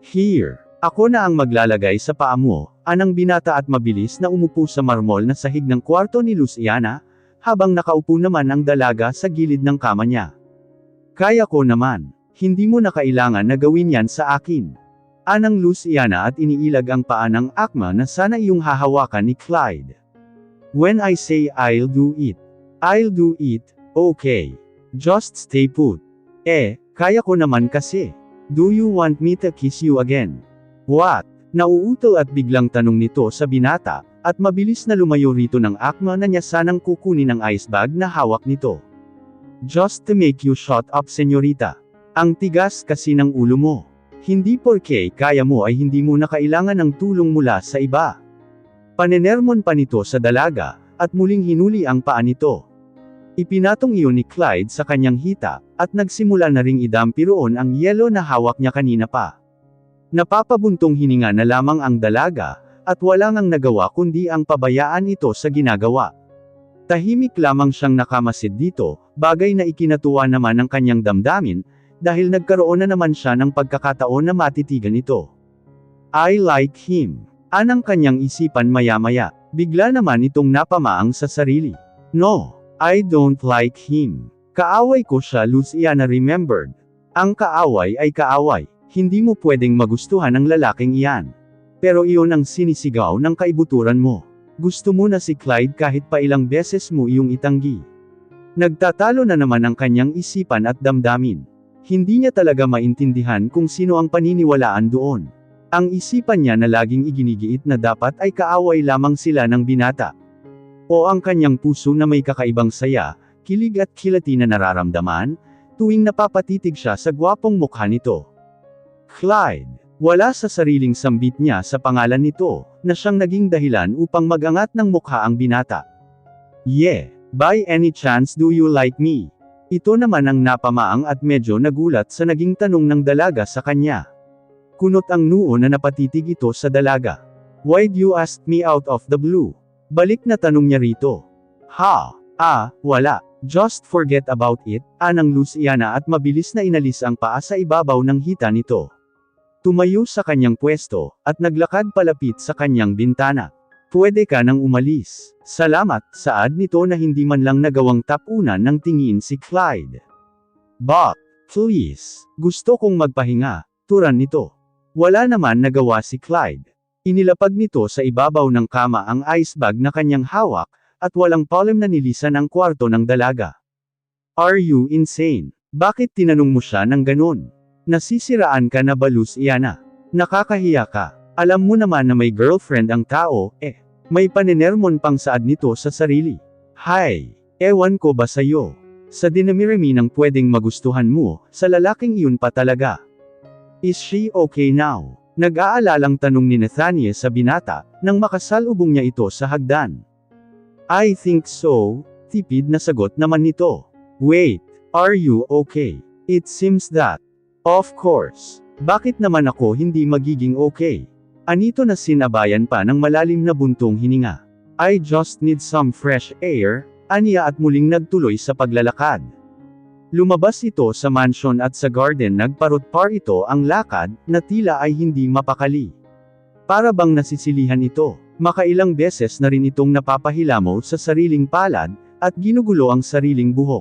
Here, ako na ang maglalagay sa paa mo, anang binata at mabilis na umupo sa marmol na sahig ng kwarto ni Luciana, habang nakaupo naman ang dalaga sa gilid ng kama niya. Kaya ko naman, hindi mo na kailangan na gawin yan sa akin. Anang Luciana at iniilag ang paa ng akma na sana iyong hahawakan ni Clyde. When I say I'll do it, okay. Just stay put. Kaya ko naman kasi. Do you want me to kiss you again? What? Nauutal at biglang tanong nito sa binata, at mabilis na lumayo rito ng akma na niya sanang kukunin ang ice bag na hawak nito. Just to make you shut up, senyorita. Ang tigas kasi ng ulo mo. Hindi porke kaya mo ay hindi mo na kailangan ng tulong mula sa iba. Panenermon pa nito sa dalaga, at muling hinuli ang paa nito. Ipinatong iyon ni Clyde sa kanyang hita, at nagsimula na ring idampi roon ang yelo na hawak niya kanina pa. Napapabuntong hininga na lamang ang dalaga, at wala ngang nagawa kundi ang pabayaan ito sa ginagawa. Tahimik lamang siyang nakamasid dito, bagay na ikinatuwa naman ng kanyang damdamin, dahil nagkaroon na naman siya ng pagkakataon na matitigan ito. I like him. Anang kanyang isipan maya-maya, bigla naman itong napamaang sa sarili. No, I don't like him. Kaaway ko siya, Luciana remembered. Ang kaaway ay kaaway. Hindi mo pwedeng magustuhan ang lalaking iyan. Pero iyon ang sinisigaw ng kaibuturan mo. Gusto mo na si Clyde kahit pa ilang beses mo iyong itanggi. Nagtatalo na naman ang kanyang isipan at damdamin. Hindi niya talaga maintindihan kung sino ang paniniwalaan doon. Ang isipan niya na laging iginigiit na dapat ay kaaway lamang sila ng binata. O ang kanyang puso na may kakaibang saya, kilig at kilati na nararamdaman, tuwing napapatitig siya sa gwapong mukha nito. Clyde. Wala sa sariling sambit niya sa pangalan nito, na siyang naging dahilan upang magangat ng mukha ang binata. Yeah, by any chance do you like me? Ito naman ang napamaang at medyo nagulat sa naging tanong ng dalaga sa kanya. Kunot ang noo na napatitig ito sa dalaga. Why'd you ask me out of the blue? Balik na tanong niya rito. Wala. Just forget about it, anang Luciana at mabilis na inalis ang paa sa ibabaw ng hita nito. Tumayo sa kanyang pwesto, at naglakad palapit sa kanyang bintana. Pwede ka nang umalis. Salamat, saad nito na hindi man lang nagawang tapunan ng tingin si Clyde. But, please, gusto kong magpahinga, turan nito. Wala naman nagawa si Clyde. Inilapag nito sa ibabaw ng kama ang ice bag na kanyang hawak, at walang palem na nilisan ang kwarto ng dalaga. Are you insane? Bakit tinanong mo siya ng ganun? Nasisiraan ka na ba, Luciana? Nakakahiya ka. Alam mo naman na may girlfriend ang tao, May panenermon pang saad nito sa sarili. Hay, ewan ko ba sa'yo? Sa dinamirami ng pwedeng magustuhan mo, sa lalaking iyon pa talaga. Is she okay now? Nag-aalalang tanong ni Nathaniel sa binata, nang makasalubong niya ito sa hagdan. I think so, tipid na sagot naman nito. Wait, are you okay? It seems that. Of course. Bakit naman ako hindi magiging okay? Anito na sinabayan pa ng malalim na buntong hininga. I just need some fresh air, aniya at muling nagtuloy sa paglalakad. Lumabas ito sa mansion at sa garden nagparot-par ito ang lakad, na tila ay hindi mapakali. Para bang nasisilihan ito. Makailang beses na rin itong napapahilamo sa sariling palad, at ginugulo ang sariling buhok.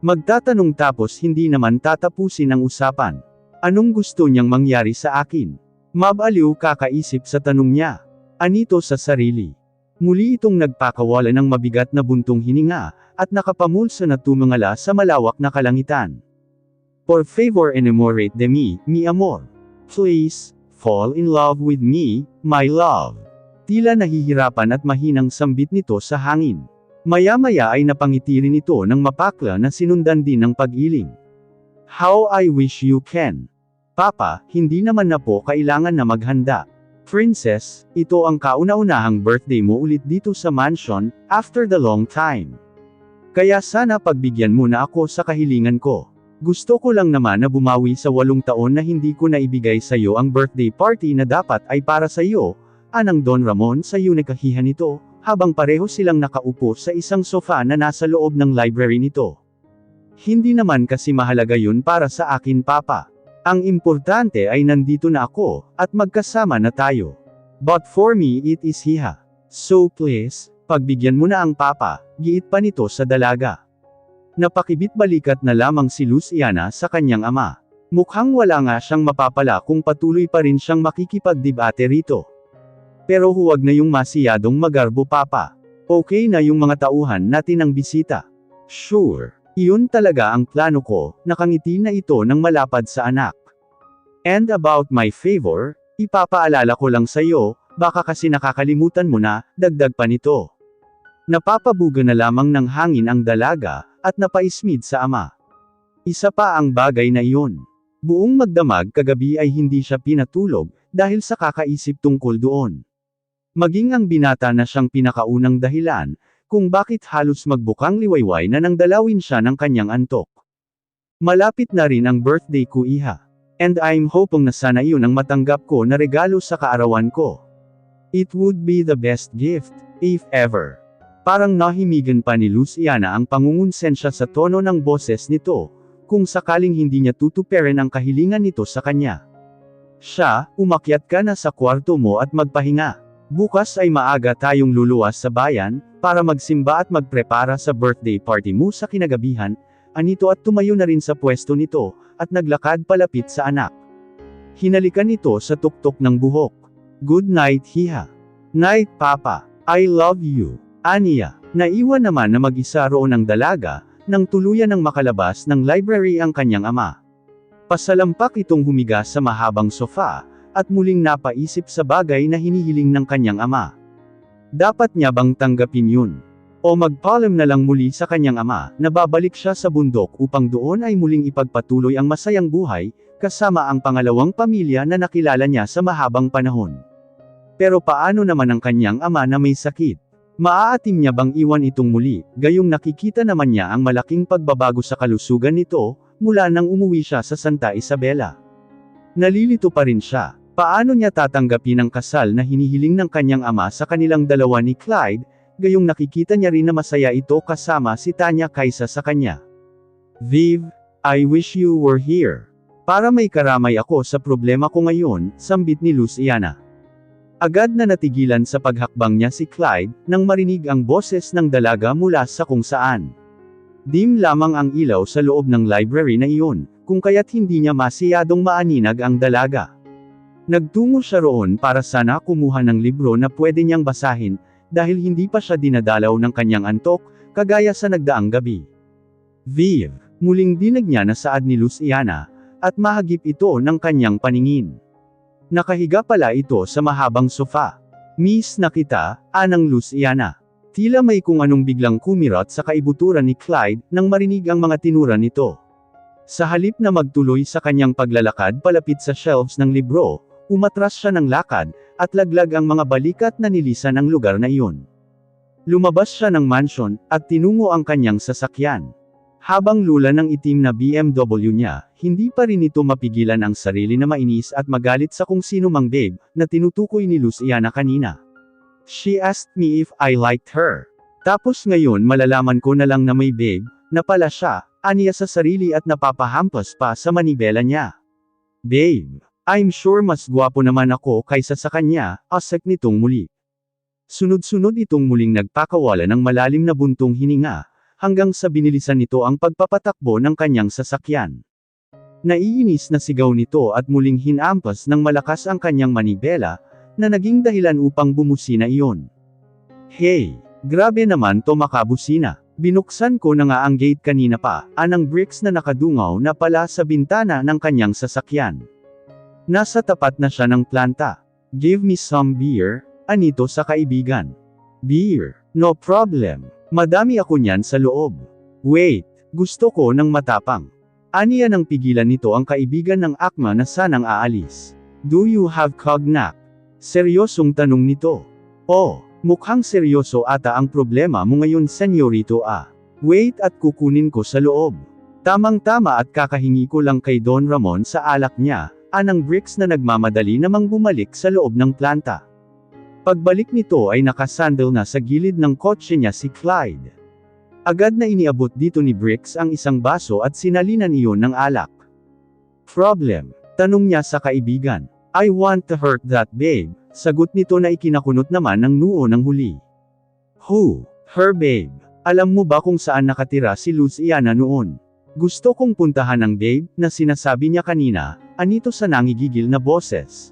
Magtatanong tapos hindi naman tatapusin ang usapan. Anong gusto niyang mangyari sa akin? Mabaliw kakaisip sa tanong niya. Anito sa sarili. Muli itong nagpakawala ng mabigat na buntong hininga, at nakapamulso na tumingala sa malawak na kalangitan. Por favor enamorate de me, mi amor. Please, fall in love with me, my love. Tila nahihirapan at mahinang sambit nito sa hangin. Maya-maya ay napangiti rin ito ng mapakla na sinundan din ng pag-iling. How I wish you can. Papa, hindi naman na po kailangan na maghanda. Princess, ito ang kauna-unahang birthday mo ulit dito sa mansion, after the long time. Kaya sana pagbigyan mo na ako sa kahilingan ko. Gusto ko lang naman na bumawi sa 8 taon na hindi ko naibigay sa iyo ang birthday party na dapat ay para sa iyo, anang Don Ramon sa unikahihan nito, habang pareho silang nakaupo sa isang sofa na nasa loob ng library nito. Hindi naman kasi mahalaga yun para sa akin, Papa. Ang importante ay nandito na ako, at magkasama na tayo. But for me it is hiha. So please, pagbigyan mo na ang papa, giit pa nito sa dalaga. Napakibit-balikat na lamang si Luciana sa kanyang ama. Mukhang wala nga siyang mapapala kung patuloy pa rin siyang makikipagdebate rito. Pero huwag na yung masyadong magarbo papa. Okay na yung mga tauhan natin ang bisita. Sure. Iyon talaga ang plano ko, nakangiti na ito ng malapad sa anak. And about my favor, ipapaalala ko lang sa'yo, baka kasi nakakalimutan mo na, dagdag pa nito. Napapabuga na lamang ng hangin ang dalaga, at napaismid sa ama. Isa pa ang bagay na iyon. Buong magdamag kagabi ay hindi siya pinatulog, dahil sa kakaisip tungkol doon. Maging ang binata na siyang pinakaunang dahilan, kung bakit halos magbukang liwayway na nang dalawin siya ng kanyang antok. Malapit na rin ang birthday ko iha. And I'm hoping na sana iyon ang matanggap ko na regalo sa kaarawan ko. It would be the best gift, if ever. Parang nahimigan pa ni Luciana ang pangungonsensya sa tono ng boses nito, kung sakaling hindi niya tutuperin ang kahilingan nito sa kanya. Siya, umakyat ka na sa kwarto mo at magpahinga. Bukas ay maaga tayong luluwas sa bayan, para magsimba at magprepara sa birthday party mo sa kinagabihan, anito at tumayo na rin sa pwesto nito, at naglakad palapit sa anak. Hinalikan nito sa tuktok ng buhok. Good night hiha. Night papa. I love you. Aniya. Naiwan naman na mag-isa roon ang dalaga, nang tuluyan ng makalabas ng library ang kanyang ama. Pasalampak itong humiga sa mahabang sofa, at muling napaisip sa bagay na hinihiling ng kanyang ama. Dapat niya bang tanggapin yun? O magpaalam na lang muli sa kanyang ama, na babalik siya sa bundok upang doon ay muling ipagpatuloy ang masayang buhay, kasama ang pangalawang pamilya na nakilala niya sa mahabang panahon. Pero paano naman ang kanyang ama na may sakit? Maaatim niya bang iwan itong muli, gayong nakikita naman niya ang malaking pagbabago sa kalusugan nito, mula nang umuwi siya sa Santa Isabela. Nalilito pa rin siya. Paano niya tatanggapin ang kasal na hinihiling ng kanyang ama sa kanilang dalawa ni Clyde, gayong nakikita niya rin na masaya ito kasama si Tanya kaysa sa kanya. Viv, I wish you were here. Para may karamay ako sa problema ko ngayon, sambit ni Luciana. Agad na natigilan sa paghakbang niya si Clyde, nang marinig ang boses ng dalaga mula sa kung saan. Dim lamang ang ilaw sa loob ng library na iyon, kung kaya't hindi niya masyadong maaninag ang dalaga. Nagtungo siya roon para sana kumuha ng libro na pwede niyang basahin, dahil hindi pa siya dinadalaw ng kanyang antok, kagaya sa nagdaang gabi. Viv, muling dinig niya na saad ni Luciana, at mahagip ito ng kanyang paningin. Nakahiga pala ito sa mahabang sofa. Miss na kita, anang Luciana. Tila may kung anong biglang kumirat sa kaibuturan ni Clyde, nang marinig ang mga tinura nito. Sa halip na magtuloy sa kanyang paglalakad palapit sa shelves ng libro, umatras siya ng lakad, at laglag ang mga balikat na nilisan ang lugar na iyon. Lumabas siya ng mansion, at tinungo ang kanyang sasakyan. Habang lula ng itim na BMW niya, hindi pa rin ito mapigilan ang sarili na mainis at magalit sa kung sino mang babe, na tinutukoy ni Luciana kanina. She asked me if I liked her. Tapos ngayon malalaman ko na lang na may babe, na pala siya, aniya sa sarili at napapahampas pa sa manibela niya. Babe. I'm sure mas gwapo naman ako kaysa sa kanya, asek nitong muli. Sunod-sunod itong muling nagpakawala ng malalim na buntong hininga, hanggang sa binilisan nito ang pagpapatakbo ng kanyang sasakyan. Naiinis na sigaw nito at muling hinampas ng malakas ang kanyang manibela, na naging dahilan upang bumusina iyon. Hey, grabe naman to makabusina. Binuksan ko na nga ang gate kanina pa, anang bricks na nakadungaw na pala sa bintana ng kanyang sasakyan. Nasa tapat na siya ng planta. Give me some beer, anito sa kaibigan. Beer, no problem. Madami ako niyan sa loob. Wait, gusto ko ng matapang. Aniya nang pigilan nito ang kaibigan ng akma na sanang aalis. Do you have cognac? Seryosong tanong nito. Oh, mukhang seryoso ata ang problema mo ngayon senyorito ah. Wait at kukunin ko sa loob. Tamang-tama at kakahingi ko lang kay Don Ramon sa alak niya. Anang bricks na nagmamadali namang bumalik sa loob ng planta. Pagbalik nito ay nakasandal na sa gilid ng kotse niya si Clyde. Agad na iniabot dito ni Bricks ang isang baso at sinalinan iyon ng alak. Problem? Tanong niya sa kaibigan. I want to hurt that babe, sagot nito na ikinakunot naman ng noo ng huli. Who? Her babe. Alam mo ba kung saan nakatira si Luciana noon? Gusto kong puntahan ang babe, na sinasabi niya kanina, anito sa nangigigil na boses.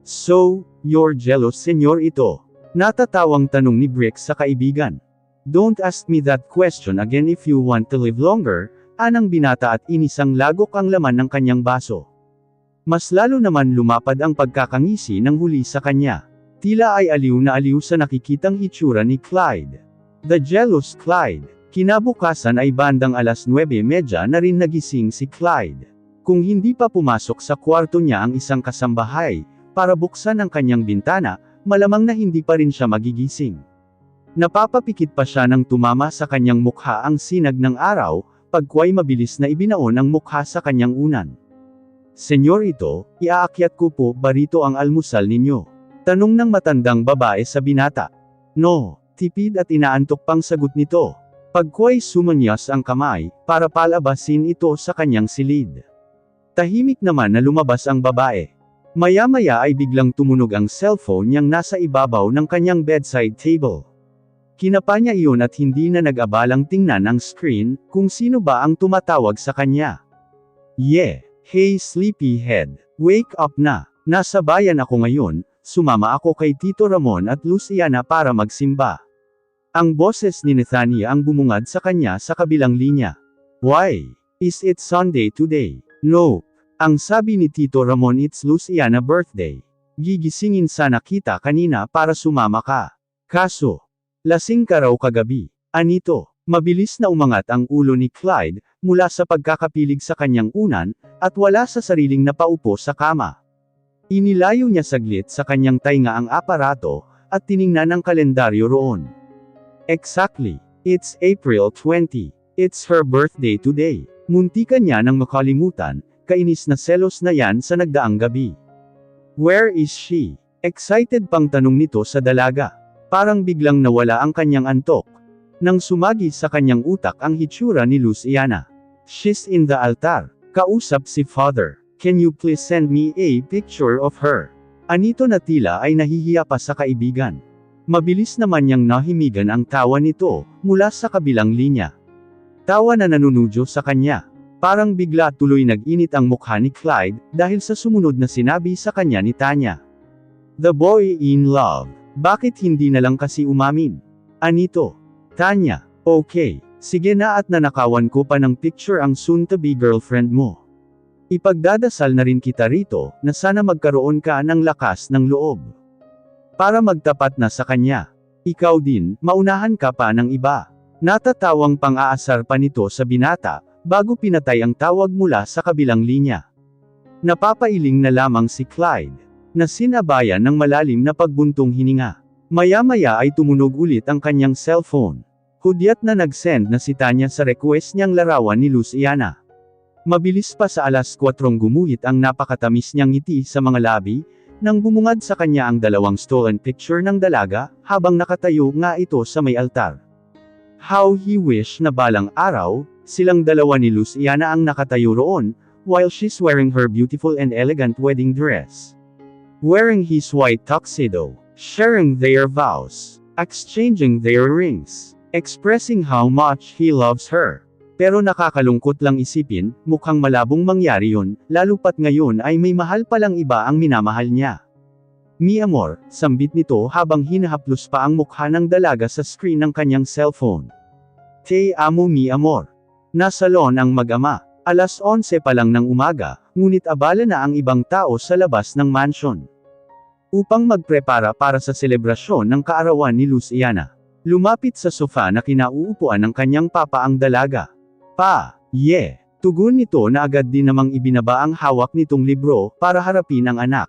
So, you're jealous senyor ito? Natatawang tanong ni Brick sa kaibigan. Don't ask me that question again if you want to live longer, anang binata at inisang lagok ang laman ng kanyang baso. Mas lalo naman lumapad ang pagkakangisi ng huli sa kanya. Tila ay aliw na aliw sa nakikitang itsura ni Clyde. The jealous Clyde. Kinabukasan ay bandang 9:30 na rin nagising si Clyde. Kung hindi pa pumasok sa kwarto niya ang isang kasambahay, para buksan ang kanyang bintana, malamang na hindi pa rin siya magigising. Napapapikit pa siya nang tumama sa kanyang mukha ang sinag ng araw, pagkway mabilis na ibinaon ang mukha sa kanyang unan. Senyor ito, iaakyat ko po ba rito ang almusal ninyo? Tanong ng matandang babae sa binata. No, tipid at inaantok pang sagot nito. Pagkway sumanyas ang kamay, para palabasin ito sa kanyang silid. Tahimik naman na lumabas ang babae. Maya-maya ay biglang tumunog ang cellphone niyang nasa ibabaw ng kanyang bedside table. Kinapa niya iyon at hindi na nag-abalang tingnan ang screen, kung sino ba ang tumatawag sa kanya. Yeah, hey sleepyhead, wake up na. Nasa bayan ako ngayon, sumama ako kay Tito Ramon at Luciana para magsimba. Ang boses ni Nathania ang bumungad sa kanya sa kabilang linya. Why? Is it Sunday today? No. Ang sabi ni Tito Ramon it's Luciana birthday. Gigisingin sana kita kanina para sumama ka. Kaso, lasing ka raw kagabi. Anito? Mabilis na umangat ang ulo ni Clyde, mula sa pagkakapilig sa kanyang unan, at wala sa sariling napaupo sa kama. Inilayo niya saglit sa kanyang tainga ang aparato, at tiningnan ang kalendaryo roon. Exactly. It's April 20. It's her birthday today. Muntikan niya nang makalimutan, kainis na selos na yan sa nagdaang gabi. Where is she? Excited pang tanong nito sa dalaga. Parang biglang nawala ang kanyang antok. Nang sumagi sa kanyang utak ang hitsura ni Luciana. She's in the altar. Kausap si Father. Can you please send me a picture of her? Anito na tila ay nahihiya pa sa kaibigan. Mabilis naman niyang nahimigan ang tawa nito, mula sa kabilang linya. Tawa na nanunudyo sa kanya. Parang bigla tuloy nag-init ang mukha ni Clyde, dahil sa sumunod na sinabi sa kanya ni Tanya. The boy in love. Bakit hindi na lang kasi umamin? Anito? Tanya, okay, sige na at nanakawan ko pa ng picture ang soon-to-be girlfriend mo. Ipagdadasal na rin kita rito, na sana magkaroon ka ng lakas ng loob. Para magtapat na sa kanya. Ikaw din, maunahan ka pa ng iba. Natatawang pang-aasar pa nito sa binata, bago pinatay ang tawag mula sa kabilang linya. Napapailing na lamang si Clyde, na sinabayan ng malalim na pagbuntong hininga. Maya-maya ay tumunog ulit ang kanyang cellphone. Hudyat na nag-send na si Tanya sa request niyang larawan ni Luciana. Mabilis pa sa 4:00 gumuhit ang napakatamis niyang ngiti sa mga labi, nang bumungad sa kanya ang dalawang stolen picture ng dalaga, habang nakatayo nga ito sa may altar. How he wish na balang araw, silang dalawa ni Luciana ang nakatayo roon, while she's wearing her beautiful and elegant wedding dress. Wearing his white tuxedo, sharing their vows, exchanging their rings, expressing how much he loves her. Pero nakakalungkot lang isipin, mukhang malabong mangyari yun, lalo pat ngayon ay may mahal palang iba ang minamahal niya. Mi amor, sambit nito habang hinahaplos pa ang mukha ng dalaga sa screen ng kanyang cellphone. Te amo mi amor. Nasa salon ang mag-ama. 11:00 pa lang ng umaga, ngunit abala na ang ibang tao sa labas ng mansion. Upang magprepara para sa selebrasyon ng kaarawan ni Luciana. Lumapit sa sofa na kinauupuan ng kanyang papa ang dalaga. Pa, yeah. Tugon nito na agad din namang ibinaba ang hawak nitong libro, para harapin ang anak.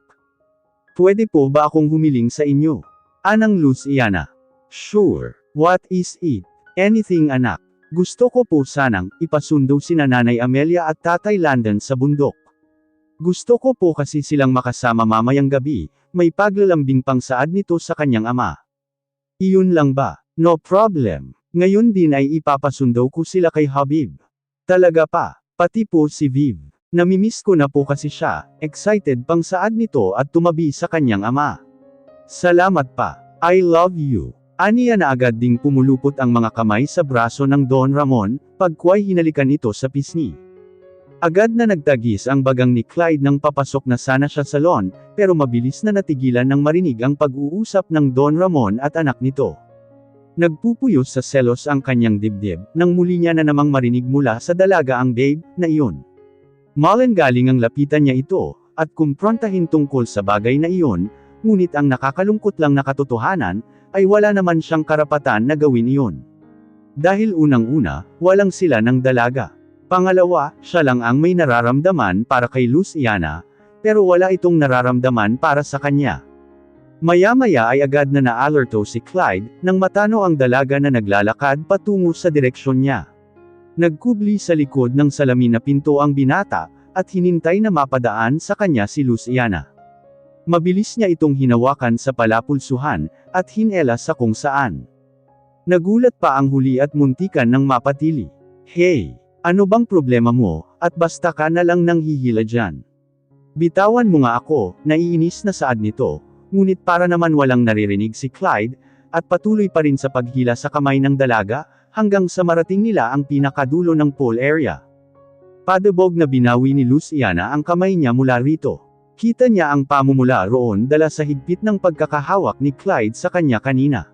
Pwede po ba akong humiling sa inyo? Anang Luciana. Sure. What is it? Anything anak. Gusto ko po sanang, ipasundo sina Nanay Amelia at Tatay Landon sa bundok. Gusto ko po kasi silang makasama mamayang gabi, may paglalambing pang saad nito sa kanyang ama. Iyon lang ba? No problem. Ngayon din ay ipapasundo ko sila kay Habib. Talaga pa, pati po si Viv. Namimiss ko na po kasi siya, excited pang saad nito at tumabi sa kanyang ama. Salamat pa. I love you. Aniya na agad ding pumulupot ang mga kamay sa braso ng Don Ramon, pagkway hinalikan ito sa pisngi. Agad na nagtagis ang bagang ni Clyde nang papasok na sana siya sa salon, pero mabilis na natigilan nang marinig ang pag-uusap ng Don Ramon at anak nito. Nagpupuyos sa selos ang kanyang dibdib, nang muli niya na namang marinig mula sa dalaga ang babe, na iyon. Malangaling ang lapitan niya ito, at kumprontahin tungkol sa bagay na iyon, ngunit ang nakakalungkot lang na katotohanan, ay wala naman siyang karapatan na gawin iyon. Dahil unang-una, walang sila ng dalaga. Pangalawa, siya lang ang may nararamdaman para kay Luciana, pero wala itong nararamdaman para sa kanya. Maya-maya ay agad na naalerto si Clyde, nang matano ang dalaga na naglalakad patungo sa direksyon niya. Nagkubli sa likod ng salamin na pinto ang binata, at hinintay na mapadaan sa kanya si Luciana. Mabilis niya itong hinawakan sa palapulsuhan, at hinelas sa kung saan. Nagulat pa ang huli at muntikan ng mapatili. Hey! Ano bang problema mo, at basta ka na lang nang hihila dyan? Bitawan mo nga ako, naiinis na saad nito, ngunit para naman walang naririnig si Clyde, at patuloy pa rin sa paghila sa kamay ng dalaga, hanggang sa marating nila ang pinakadulo ng pool area. Padabog na binawi ni Luciana ang kamay niya mula rito. Kita niya ang pamumula roon dala sa higpit ng pagkakahawak ni Clyde sa kanya kanina.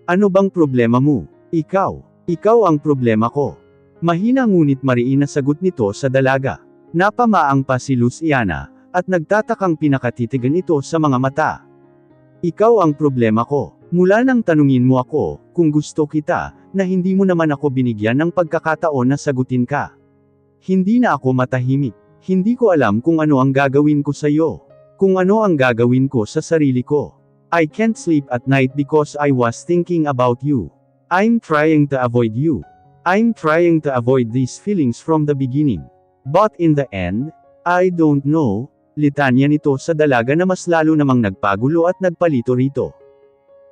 Ano bang problema mo? Ikaw ang problema ko. Mahina ngunit mariin na sagot nito sa dalaga. Napamaang pa si Luciana, at nagtatakang pinakatitigan ito sa mga mata. Ikaw ang problema ko. Mula nang tanungin mo ako, kung gusto kita, na hindi mo naman ako binigyan ng pagkakataon na sagutin ka. Hindi na ako matahimik. Hindi ko alam kung ano ang gagawin ko sa iyo. Kung ano ang gagawin ko sa sarili ko. I can't sleep at night because I was thinking about you. I'm trying to avoid you. I'm trying to avoid these feelings from the beginning. But in the end, I don't know, litanya nito sa dalaga na mas lalo namang nagpagulo at nagpalito rito.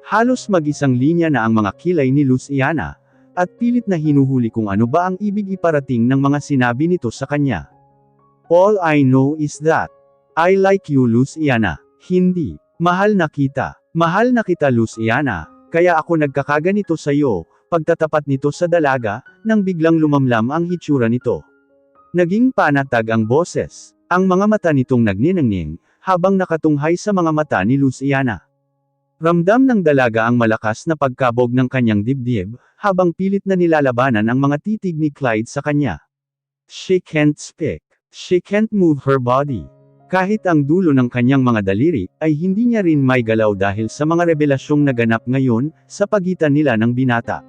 Halos mag-isang linya na ang mga kilay ni Luciana, at pilit na hinuhuli kung ano ba ang ibig iparating ng mga sinabi nito sa kanya. All I know is that, I like you Luciana. Hindi, mahal na kita Luciana, kaya ako nagkakaganito sa iyo. Pagtatapat nito sa dalaga, nang biglang lumamlam ang hitsura nito. Naging panatag ang boses. Ang mga mata nitong nagniningning, habang nakatunghay sa mga mata ni Luciana. Ramdam ng dalaga ang malakas na pagkabog ng kanyang dibdib, habang pilit na nilalabanan ang mga titig ni Clyde sa kanya. She can't speak. She can't move her body. Kahit ang dulo ng kanyang mga daliri, ay hindi niya rin may galaw dahil sa mga revelasyong naganap ngayon, sa pagitan nila ng binata.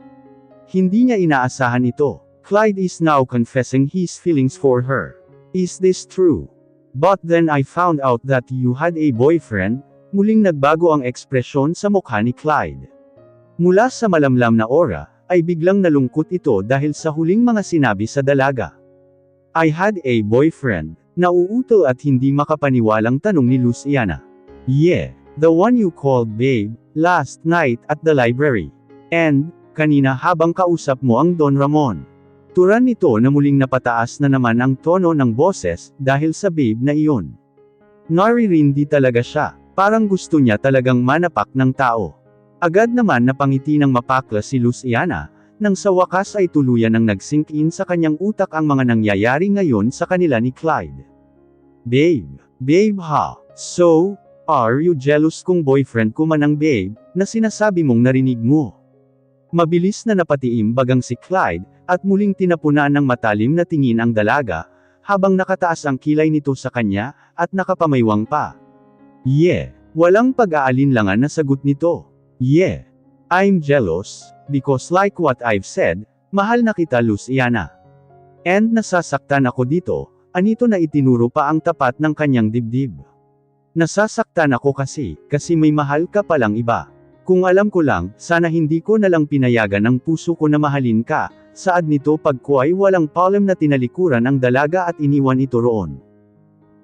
Hindi niya inaasahan ito. Clyde is now confessing his feelings for her. Is this true? But then I found out that you had a boyfriend. Muling nagbago ang ekspresyon sa mukha ni Clyde. Mula sa malamlam na aura, ay biglang nalungkot ito dahil sa huling mga sinabi sa dalaga. I had a boyfriend. Nauutal at hindi makapaniwalang tanong ni Luciana. Yeah, the one you called babe, last night at the library. And, kanina habang kausap mo ang Don Ramon. Turan nito na muling napataas na naman ang tono ng boses, dahil sa babe na iyon. Naririndi talaga siya, parang gusto niya talagang manapak ng tao. Agad naman napangiti ng mapakla si Luciana, nang sa wakas ay tuluyan ng nag-sink in sa kanyang utak ang mga nangyayari ngayon sa kanila ni Clyde. Babe ha, so, are you jealous kung boyfriend ko man ang babe, na sinasabi mong narinig mo? Mabilis na napatiim bagang si Clyde, at muling tinapunan ng matalim na tingin ang dalaga, habang nakataas ang kilay nito sa kanya, at nakapamaywang pa. Yeah, walang pag-aalinlangan na sagot nito. Yeah, I'm jealous, because like what I've said, mahal na kita Luciana. And nasasaktan ako dito, anito na itinuro pa ang tapat ng kanyang dibdib. Nasasaktan ako kasi may mahal ka palang iba. Kung alam ko lang, sana hindi ko nalang pinayagan ang puso ko na mahalin ka, saad nito pagkuay walang palem na tinalikuran ang dalaga at iniwan ito roon.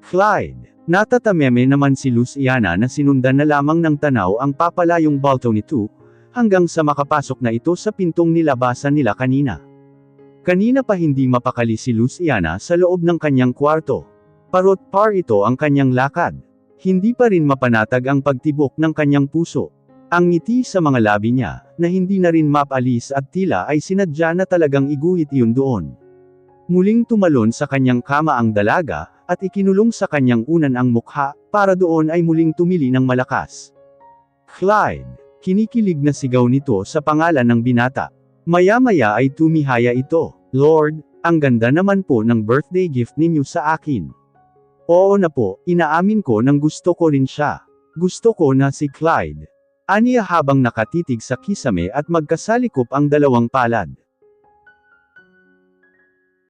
Clyde. Natatameme naman si Luciana na sinundan na lamang ng tanaw ang papalayong balto nito, hanggang sa makapasok na ito sa pintong nilabasan nila kanina. Kanina pa hindi mapakali si Luciana sa loob ng kanyang kwarto. Parot-par ito ang kanyang lakad. Hindi pa rin mapanatag ang pagtibok ng kanyang puso. Ang ngiti sa mga labi niya, na hindi na rin mapalis at tila ay sinadya na talagang iguhit iyon doon. Muling tumalon sa kanyang kama ang dalaga, at ikinulong sa kanyang unan ang mukha, para doon ay muling tumili ng malakas. Clyde! Kinikilig na sigaw nito sa pangalan ng binata. Maya-maya ay tumihaya ito. Lord, ang ganda naman po ng birthday gift ninyo sa akin. Oo na po, inaamin ko nang gusto ko rin siya. Gusto ko na si Clyde. Aniya habang nakatitig sa kisame at magkasalikop ang dalawang palad.